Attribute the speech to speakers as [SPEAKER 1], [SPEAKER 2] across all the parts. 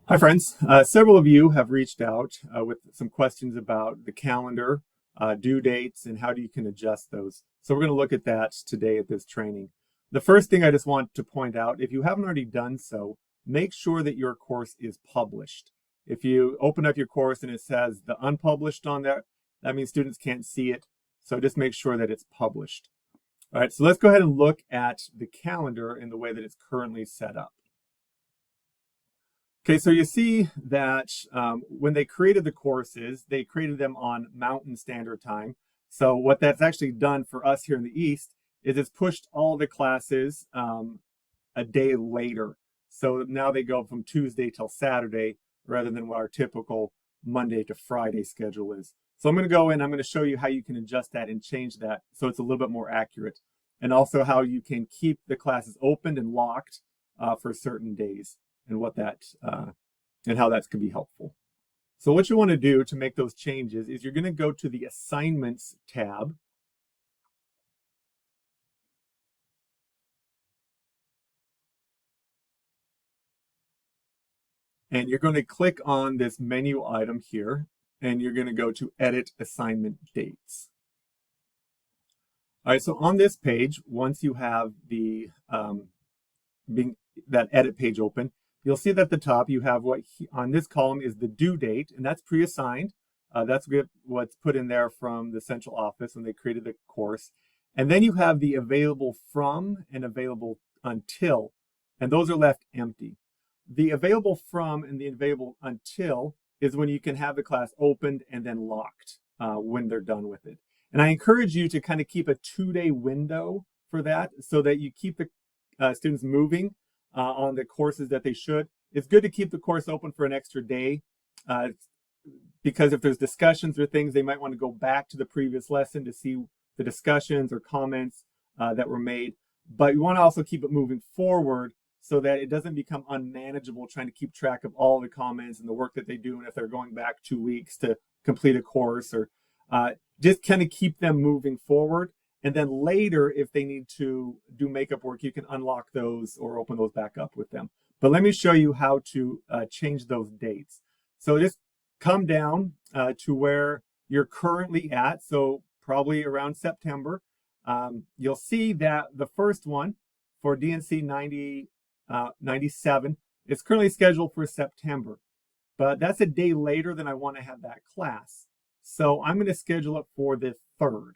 [SPEAKER 1] Hi, friends. Several of you have reached out with some questions about the calendar, due dates, and how you can adjust those. So we're going to look at that today at this training. The first thing I just want to point out, if you haven't already done so, make sure that your course is published. If you open up your course and it says the unpublished on there, that means students can't see it. So just make sure that it's published. All right, so let's go ahead and look at the calendar in the way that it's currently set up. Okay, so you see that when they created the courses, they created them on Mountain Standard Time. So what that's actually done for us here in the East is it's pushed all the classes a day later. So now they go from Tuesday till Saturday rather than what our typical Monday to Friday schedule is. So I'm going to go in, I'm going to show you how you can adjust that and change that so it's a little bit more accurate. And also how you can keep the classes opened and locked for certain days and what that and how that can be helpful. So what you want to do to make those changes is you're going to go to the Assignments tab. And you're going to click on this menu item here, and you're going to go to Edit Assignment Dates. All right, so on this page, once you have the that edit page open, you'll see that at the top you have on this column is the due date, and that's pre-assigned. That's what's put in there from the central office when they created the course. And then you have the available from and available until, and those are left empty. The available from and the available until is when you can have the class opened and then locked when they're done with it. And I encourage you to kind of keep a 2-day window for that so that you keep the students moving on the courses that they should. It's good to keep the course open for an extra day because if there's discussions or things, they might want to go back to the previous lesson to see the discussions or comments that were made. But you want to also keep it moving forward so that it doesn't become unmanageable trying to keep track of all the comments and the work that they do. And if they're going back 2 weeks to complete a course or just kind of keep them moving forward. And then later, if they need to do makeup work, you can unlock those or open those back up with them. But let me show you how to change those dates. So just come down to where you're currently at. So probably around September. You'll see that the first one for DNC 97 is currently scheduled for September. But that's a day later than I want to have that class. So I'm going to schedule it for the 3rd.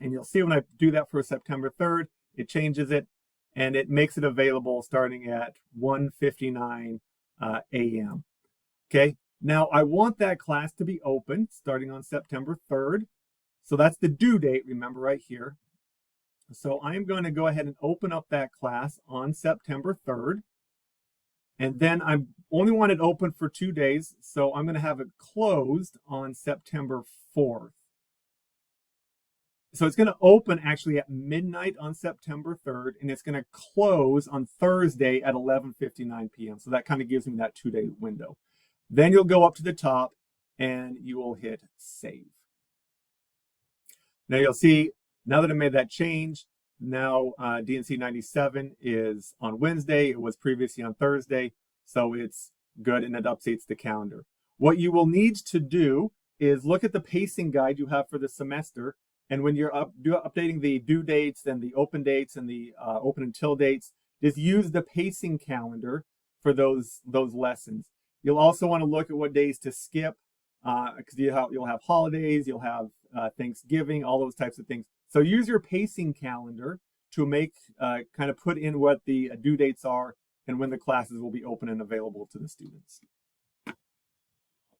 [SPEAKER 1] And you'll see when I do that for September 3rd, it changes it and it makes it available starting at 1:59 a.m. Okay, now I want that class to be open starting on September 3rd. So that's the due date, remember right here. So I'm going to go ahead and open up that class on September 3rd. And then I only want it open for 2 days. So I'm going to have it closed on September 4th. So it's going to open actually at midnight on September 3rd, and it's going to close on Thursday at 11:59 p.m. So that kind of gives me that 2-day window. Then you'll go up to the top and you will hit save. Now you'll see, now that I made that change, now DNC 97 is on Wednesday. It was previously on Thursday, so it's good and it updates the calendar. What you will need to do is look at the pacing guide you have for the semester. And when you're updating the due dates and the open dates and the open until dates, just use the pacing calendar for those lessons. You'll also want to look at what days to skip because you'll have holidays, you'll have Thanksgiving, all those types of things. So use your pacing calendar to make kind of put in what the due dates are and when the classes will be open and available to the students.